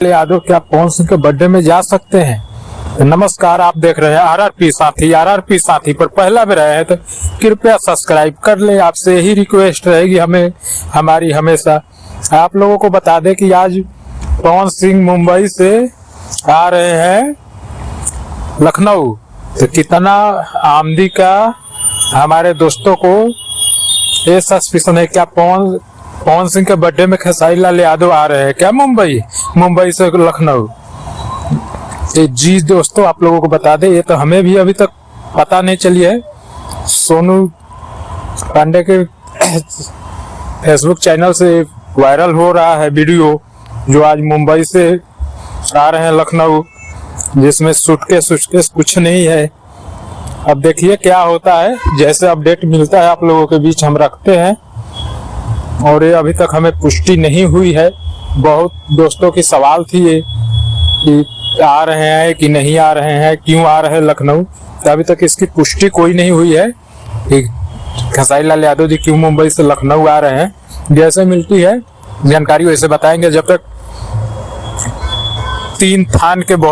यादव क्या पवन सिंह के बर्थडे में जा सकते हैं? तो नमस्कार, आप देख रहे हैं आरआरपी साथी। आरआरपी साथी पर पहला भी रहे हैं तो कृपया सब्सक्राइब कर ले। आपसे यही रिक्वेस्ट रहेगी हमारी हमेशा। आप लोगों को बता दें कि आज पवन सिंह मुंबई से आ रहे हैं लखनऊ। तो कितना आमदी का हमारे दोस्तों को ये सस्पिशन है, क्या पवन सिंह के बर्थडे में खेसारी लाल यादव आ रहे हैं क्या मुंबई से लखनऊ? जी दोस्तों, आप लोगों को बता दें, ये तो हमें भी अभी तक पता नहीं चली है। सोनू पांडे के फेसबुक चैनल से वायरल हो रहा है वीडियो, जो आज मुंबई से आ रहे हैं लखनऊ, जिसमें सूटकेस कुछ नहीं है। अब देखिए क्या होता है। जैसे अपडेट मिलता है आप लोगों के बीच हम रखते हैं, और ये अभी तक हमें पुष्टि नहीं हुई है। बहुत दोस्तों की सवाल थी ये कि आ रहे हैं कि नहीं आ रहे हैं, क्यों आ रहे हैं लखनऊ। तो अभी तक इसकी पुष्टि कोई नहीं हुई है कि खेसारी लाल यादव जी क्यों मुंबई से लखनऊ आ रहे हैं। जैसे मिलती है जानकारी वैसे बताएंगे। जब तक 3 थान के बहुत